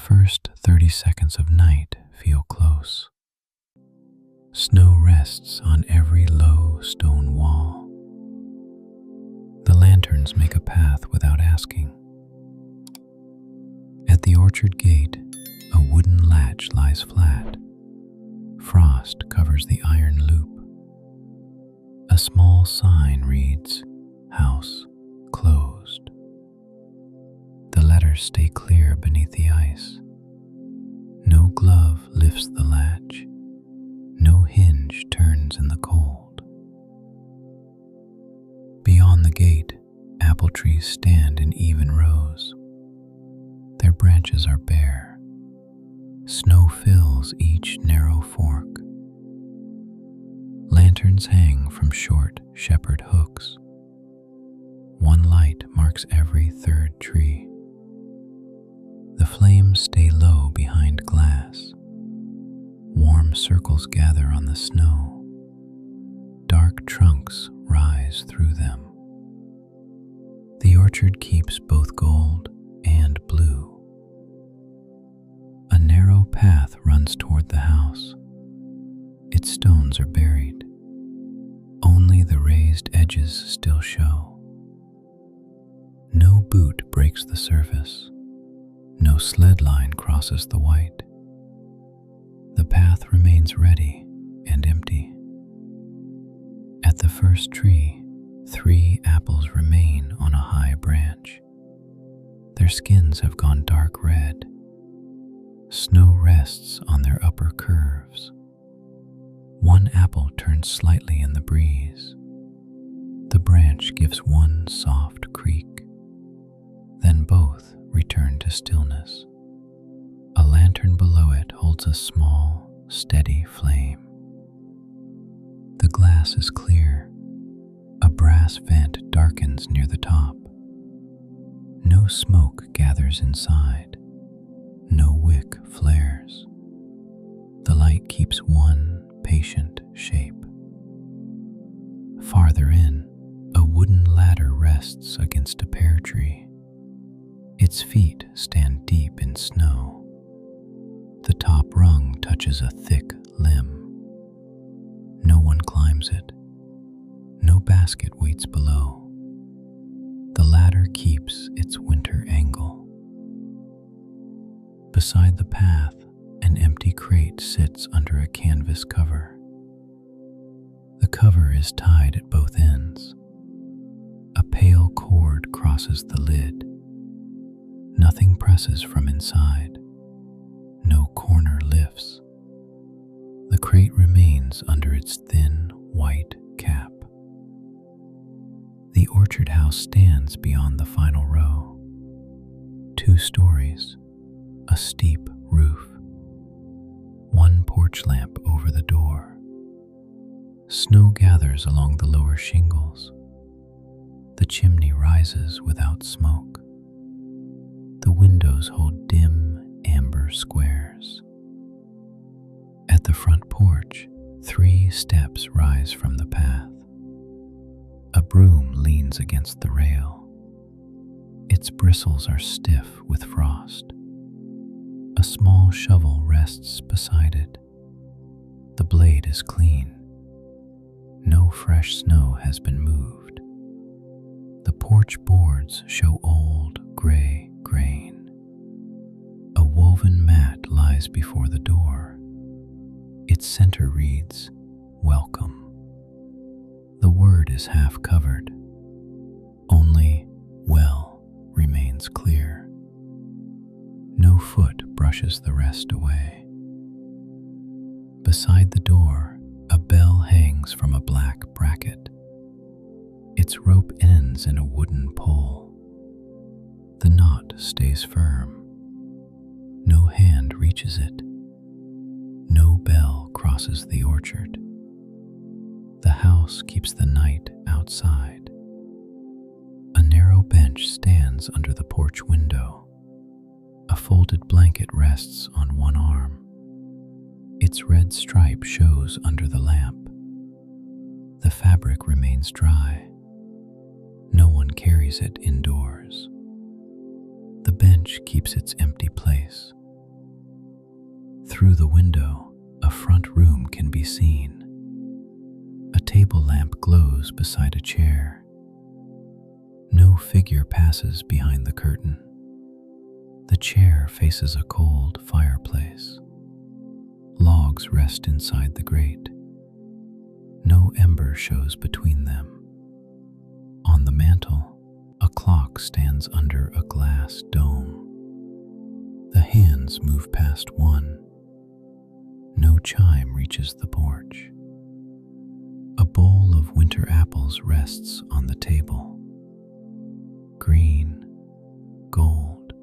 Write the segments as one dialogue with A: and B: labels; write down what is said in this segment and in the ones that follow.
A: first 30 seconds of night feel close. Snow rests on every low stone wall. The lanterns make a path without asking. At the orchard gate, a wooden latch lies flat. Frost covers the iron loop. A small sign reads, "House closed." The letters stay clear beneath the ice. No glove lifts the latch. No hinge turns in the cold. Beyond the gate, apple trees stand in even rows. Their branches are bare. Snow fills each narrow fork. Lanterns hang from short shepherd hooks. One light marks every third tree. The flames stay low behind glass. Warm circles gather on the snow. Dark trunks rise through them. The orchard keeps both gold and blue. A narrow path runs toward the house. Its stones are buried. Only the raised edges still show. No boot breaks the surface. No sled line crosses the white. The path remains ready and empty. At the first tree, 3 apples remain on a high branch. Their skins have gone dark red. Snow rests on their upper curves. One apple turns slightly in the breeze. The branch gives one soft creak. Then both return to stillness. A lantern below it holds a small, steady flame. The glass is clear. A brass vent darkens near the top. No smoke gathers inside. No wick flares. The light keeps one patient shape. Farther in, a wooden ladder rests against a pear tree. Its feet stand deep in snow. The top rung touches a thick limb. No one climbs it. No basket waits below. The ladder keeps its winter angle. Beside the path, an empty crate sits under a canvas cover. The cover is tied at both ends. A pale cord crosses the lid. Nothing presses from inside. No corner lifts. The crate remains under its thin, white cap. The orchard house stands beyond the final row. 2 stories, a steep roof. One porch lamp over the door. Snow gathers along the lower shingles. The chimney rises without smoke. The windows hold dim, amber squares. At the front porch, 3 steps rise from the path. A broom leans against the rail. Its bristles are stiff with frost. A small shovel rests beside it. The blade is clean. No fresh snow has been moved. The porch boards show old, gray grain. A woven mat lies before the door. Its center reads, "Welcome." The word is half covered. Only "well" remains clear. No foot brushes the rest away. Beside the door, a bell hangs from a black bracket. Its rope ends in a wooden pole. The knot stays firm. No hand reaches it. No bell crosses the orchard. The house keeps the night outside. A narrow bench stands under the porch window. A folded blanket rests on one arm. Its red stripe shows under the lamp. The fabric remains dry. No one carries it indoors. The bench keeps its empty place. Through the window, a front room can be seen. A table lamp glows beside a chair. No figure passes behind the curtain. The chair faces a cold fireplace. Logs rest inside the grate. No ember shows between them. On the mantel, a clock stands under a glass dome. The hands move past one. No chime reaches the porch. A bowl of winter apples rests on the table. Green, gold,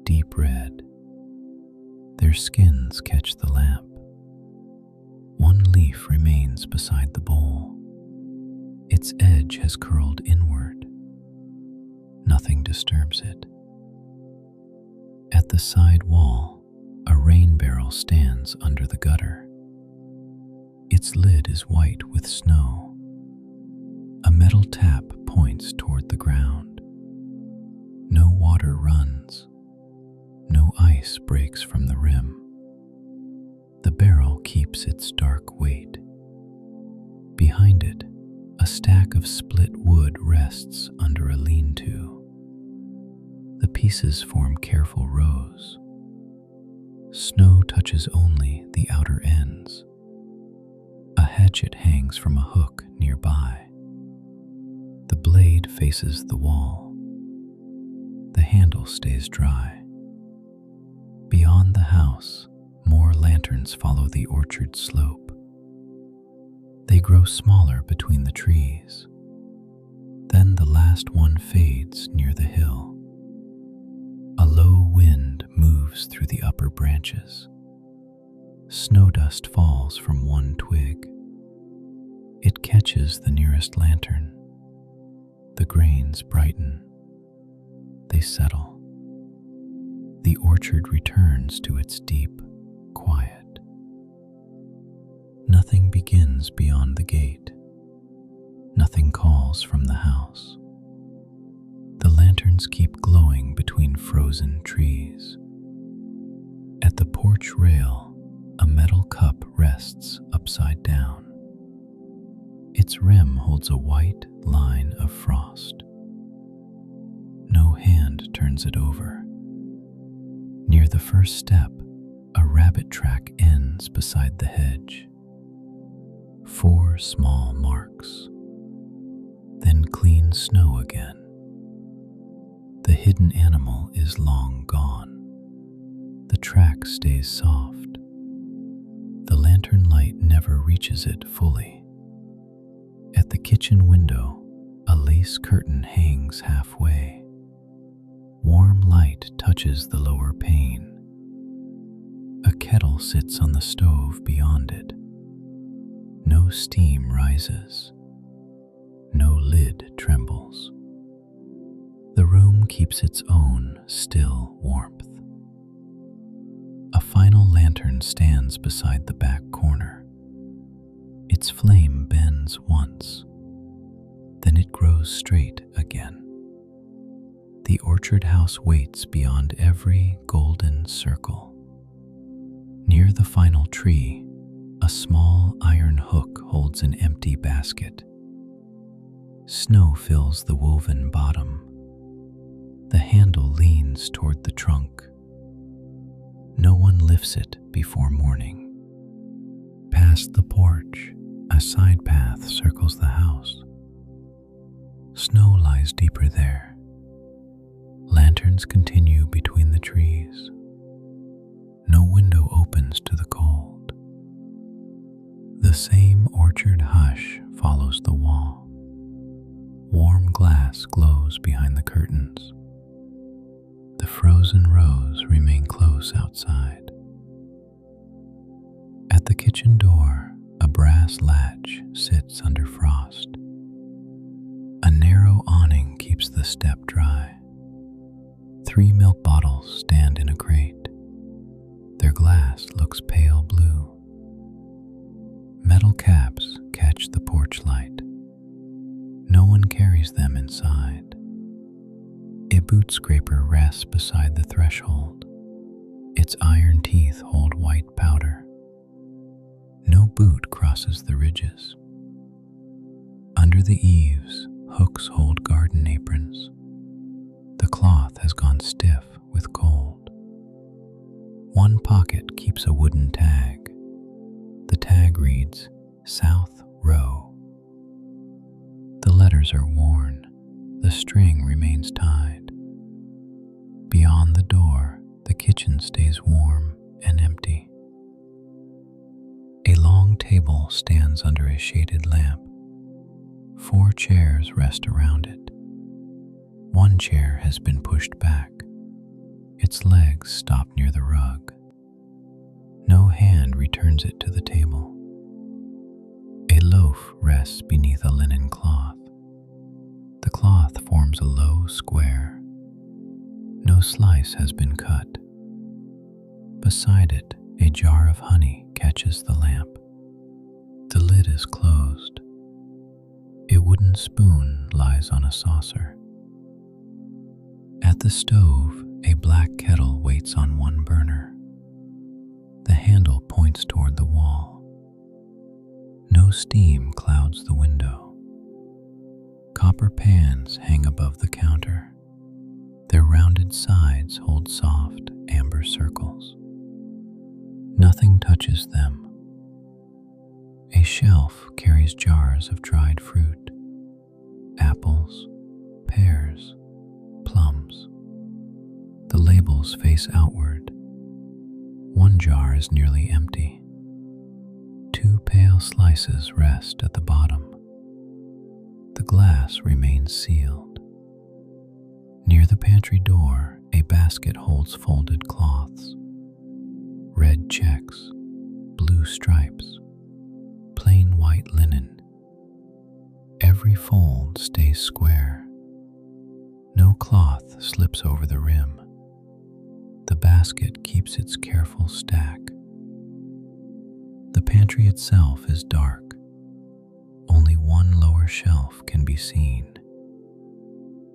A: deep red. Their skins catch the lamp. One leaf remains beside the bowl. Its edge has curled inward. Nothing disturbs it. At the side wall, a rain barrel stands under the gutter. Its lid is white with snow. A metal tap points toward the ground. No water runs. No ice breaks from the rim. The barrel keeps its dark weight. Behind it, a stack of split wood rests under a lean-to. The pieces form careful rows. Snow touches only the outer ends. A hatchet hangs from a hook nearby. The blade faces the wall. The handle stays dry. Beyond the house, more lanterns follow the orchard slope. They grow smaller between the trees. Then the last one fades near the hill. A low wind moves through the upper branches. Snow dust falls from one twig. It catches the nearest lantern. The grains brighten. They settle. The orchard returns to its deep quiet. Nothing begins beyond the gate. Nothing calls from the house. The lanterns keep glowing between frozen trees. At the porch rail, a metal cup rests upside down. Its rim holds a white line of frost. No hand turns it over. Near the first step, a rabbit track ends beside the hedge. 4 small marks. Then clean snow again. The hidden animal is long gone. The track stays soft. The lantern light never reaches it fully. At the kitchen window, a lace curtain hangs halfway. Warm light touches the lower pane. A kettle sits on the stove beyond it. No steam rises. No lid trembles. The room keeps its own still warmth. A final lantern stands beside the back corner. Its flame bends once, then it grows straight again. The orchard house waits beyond every golden circle. Near the final tree, a small iron hook holds an empty basket. Snow fills the woven bottom. The handle leans toward the trunk. No one lifts it before morning. Past the porch, a side path circles the house. Snow lies deeper there. Lanterns continue between the trees. No window opens to the cold. The same orchard hush follows the wall. Warm glass glows behind the curtains. The frozen rows remain close outside. At the kitchen door, a brass latch sits under frost. A narrow awning keeps the step dry. 3 milk bottles stand in a crate. Their glass looks pale blue. Metal caps catch the porch light. No one carries them inside. A boot scraper rests beside the threshold. Its iron teeth hold white crosses the ridges. Under the eaves, hooks hold garden aprons. The cloth has gone stiff with cold. One pocket keeps a wooden tag. The tag reads, South Row. The letters are worn. The string remains tied. Beyond the door, the kitchen stays warm and empty. A long table stands under a shaded lamp. 4 chairs rest around it. One chair has been pushed back. Its legs stop near the rug. No hand returns it to the table. A loaf rests beneath a linen cloth. The cloth forms a low square. No slice has been cut. Beside it, a jar of honey catches the lamp. The lid is closed. A wooden spoon lies on a saucer. At the stove, a black kettle waits on one burner. The handle points toward the wall. No steam clouds the window. Copper pans hang above the counter. Their rounded sides hold soft, amber circles. Nothing touches them. A shelf carries jars of dried fruit, apples, pears, plums. The labels face outward. One jar is nearly empty. 2 pale slices rest at the bottom. The glass remains sealed. Near the pantry door, a basket holds folded cloths. Red checks, blue stripes, plain white linen. Every fold stays square. No cloth slips over the rim. The basket keeps its careful stack. The pantry itself is dark. Only one lower shelf can be seen.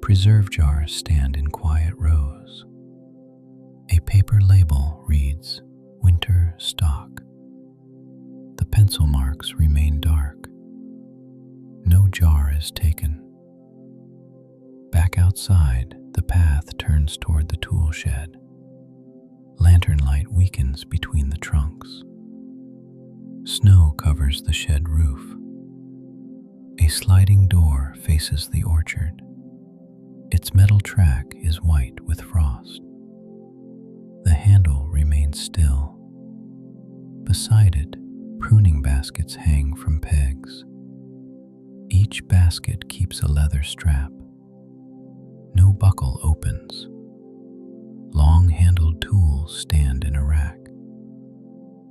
A: Preserve jars stand in quiet rows. A paper label reads, Winter stock. The pencil marks remain dark. No jar is taken. Back outside, the path turns toward the tool shed. Lantern light weakens between the trunks. Snow covers the shed roof. A sliding door faces the orchard. Its metal track is white with frost. The handle remains still. Beside it, pruning baskets hang from pegs. Each basket keeps a leather strap. No buckle opens. Long-handled tools stand in a rack.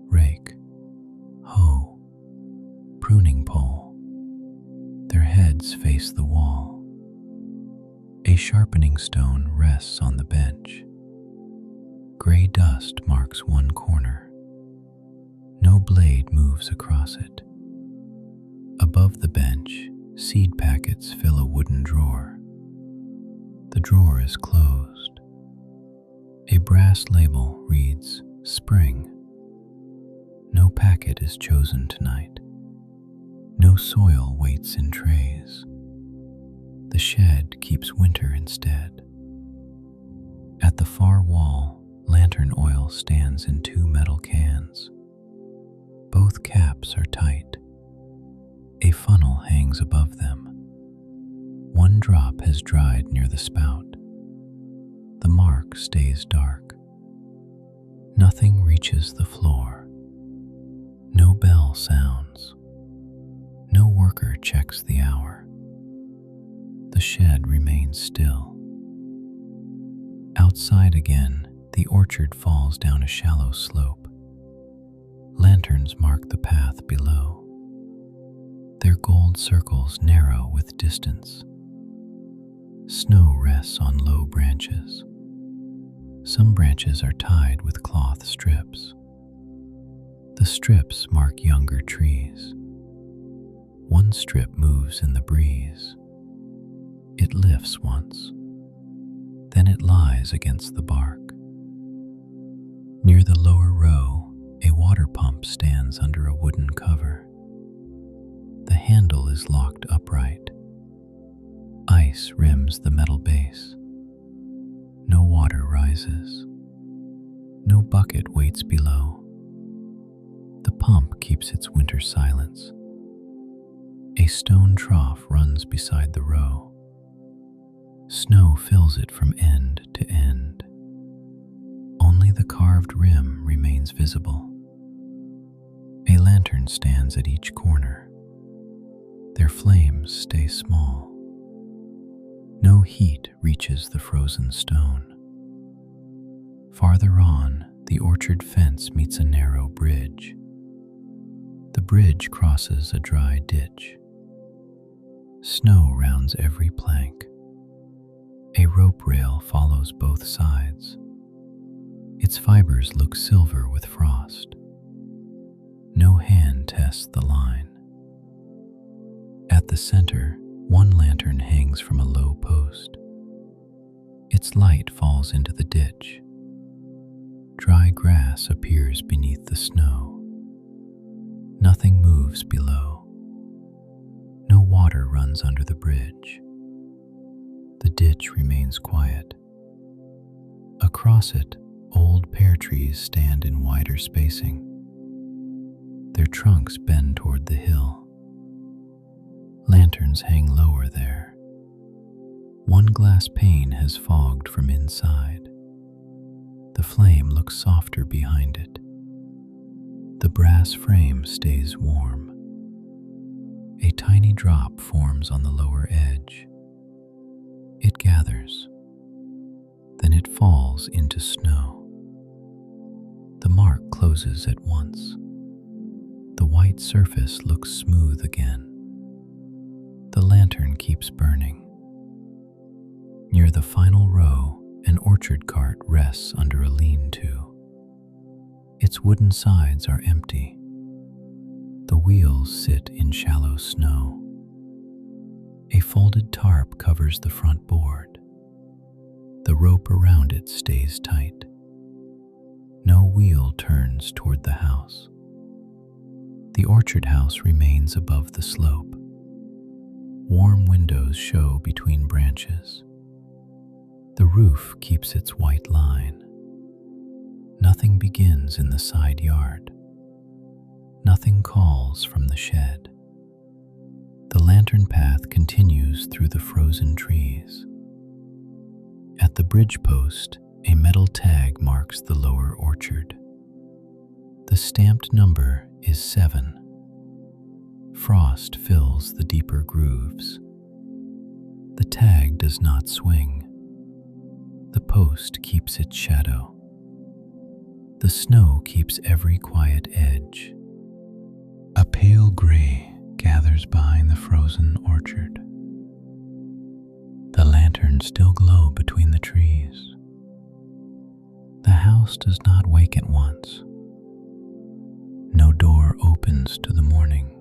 A: Rake, hoe, pruning pole. Their heads face the wall. A sharpening stone rests on the bench. Gray dust marks one corner. No blade moves across it. Above the bench, seed packets fill a wooden drawer. The drawer is closed. A brass label reads, Spring. No packet is chosen tonight. No soil waits in trays. The shed keeps winter instead. At the far wall, lantern oil stands in 2 metal cans. Both caps are tight. A funnel hangs above them. One drop has dried near the spout. The mark stays dark. Nothing reaches the floor. No bell sounds. No worker checks the hour. The shed remains still. Outside again, the orchard falls down a shallow slope. Lanterns mark the path below. Their gold circles narrow with distance. Snow rests on low branches. Some branches are tied with cloth strips. The strips mark younger trees. One strip moves in the breeze. It lifts once. Then it lies against the bark. Near the lower row, a water pump stands under a wooden cover. handle is locked upright. Ice rims the metal base. No water rises. No bucket waits below. The pump keeps its winter silence. A stone trough runs beside the row. Snow fills it from end to end. Only the carved rim remains visible. A lantern stands at each corner. Their flames stay small. No heat reaches the frozen stone. Farther on, the orchard fence meets a narrow bridge. The bridge crosses a dry ditch. Snow rounds every plank. A rope rail follows both sides. Its fibers look silver with frost. No hand tests the line. At the center, one lantern hangs from a low post. Its light falls into the ditch. Dry grass appears beneath the snow. Nothing moves below. No water runs under the bridge. The ditch remains quiet. Across it, old pear trees stand in wider spacing. Their trunks bend toward the hill. Lanterns hang lower there. One glass pane has fogged from inside. The flame looks softer behind it. The brass frame stays warm. A tiny drop forms on the lower edge. It gathers. Then it falls into snow. The mark closes at once. The white surface looks smooth again. The lantern keeps burning. Near the final row, an orchard cart rests under a lean-to. Its wooden sides are empty. The wheels sit in shallow snow. A folded tarp covers the front board. The rope around it stays tight. No wheel turns toward the house. The orchard house remains above the slope. Warm windows show between branches. The roof keeps its white line. Nothing begins in the side yard. Nothing calls from the shed. The lantern path continues through the frozen trees. At the bridge post, a metal tag marks the lower orchard. The stamped number is 7. Frost fills the deeper grooves. The tag does not swing. The post keeps its shadow. The snow keeps every quiet edge. A pale gray gathers behind the frozen orchard. The lanterns still glow between the trees. The house does not wake at once. No door opens to the morning.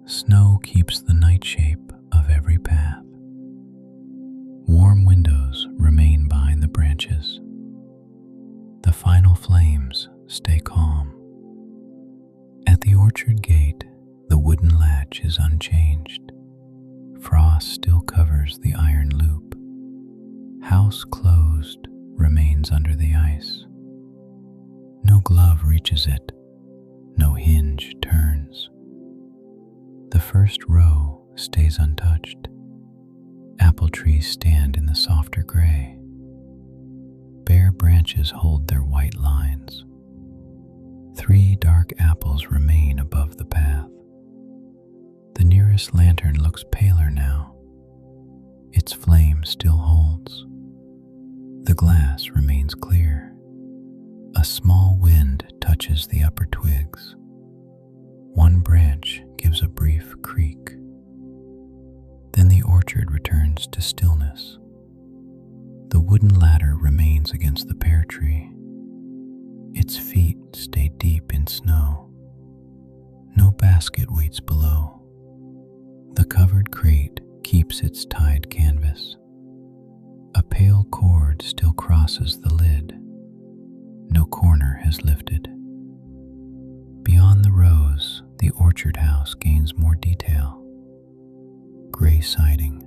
A: Snow keeps the night shape of every path. Warm windows remain behind the branches. The final flames stay calm. At the orchard gate, the wooden latch is unchanged. Frost still covers the iron loop. House closed remains under the ice. No glove reaches it. No hinge turns. The first row stays untouched. Apple trees stand in the softer gray. Bare branches hold their white lines. 3 dark apples remain above the path. The nearest lantern looks paler now. Its flame still holds. The glass remains clear. A small wind touches the upper twigs. One branch gives a brief creak. Then the orchard returns to stillness. The wooden ladder remains against the pear tree. Its feet stay deep in snow. No basket waits below. The covered crate keeps its tied canvas. A pale cord still crosses the lid. No corner has lifted. Beyond the rows, the orchard orchard house gains more detail. Gray siding,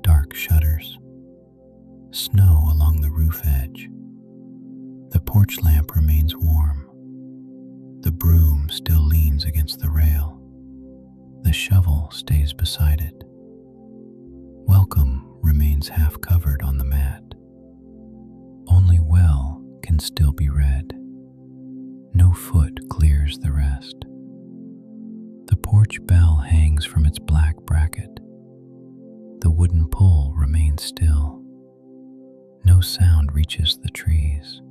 A: dark shutters, snow along the roof edge. The porch lamp remains warm. The broom still leans against the rail. The shovel stays beside it. Welcome remains half covered on the mat. Only well can still be read. No foot clears the rest. The porch bell hangs from its black bracket. The wooden pole remains still. No sound reaches the trees.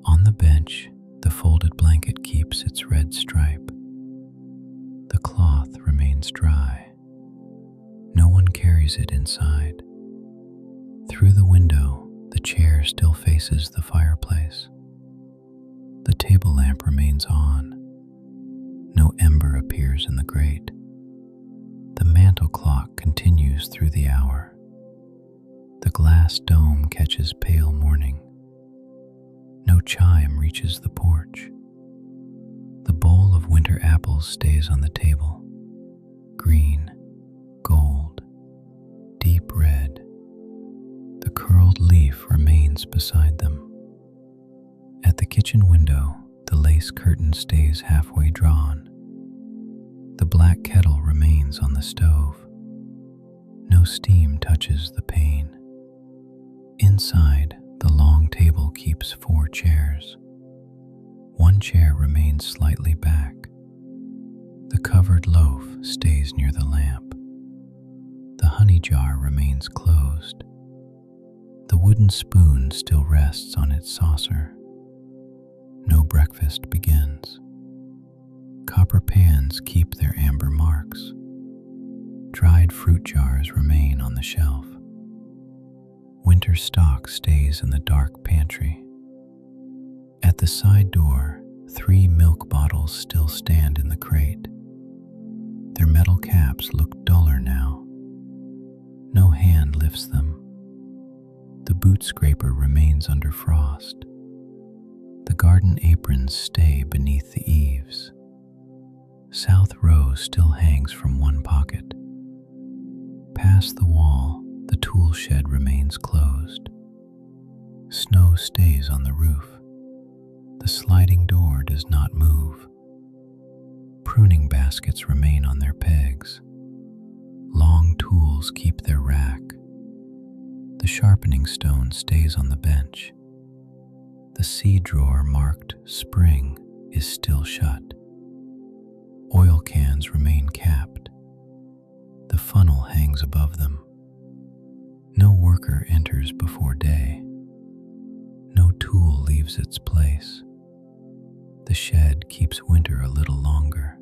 A: On the bench, the folded blanket keeps its red stripe. The cloth remains dry. No one carries it inside. Through the window, the chair still faces the fireplace. The table lamp remains on. No ember appears in the grate. The mantel clock continues through the hour. The glass dome catches pale morning. No chime reaches the porch. The bowl of winter apples stays on the table. Green, gold, deep red. The curled leaf remains beside them. At the kitchen window, the lace curtain stays halfway drawn. The black kettle remains on the stove. No steam touches the pane. Inside, the long table keeps 4 chairs. One chair remains slightly back. The covered loaf stays near the lamp. The honey jar remains closed. The wooden spoon still rests on its saucer. No breakfast begins. Copper pans keep their amber marks. Dried fruit jars remain on the shelf. Winter stock stays in the dark pantry. At the side door, 3 milk bottles still stand in the crate. Their metal caps look duller now. No hand lifts them. The boot scraper remains under frost. The garden aprons stay beneath the eaves. South row still hangs from one pocket. Past the wall, the tool shed remains closed. Snow stays on the roof. The sliding door does not move. Pruning baskets remain on their pegs. Long tools keep their rack. The sharpening stone stays on the bench. The seed drawer marked spring is still shut. Oil cans remain capped. The funnel hangs above them. No worker enters before day. No tool leaves its place. The shed keeps winter a little longer.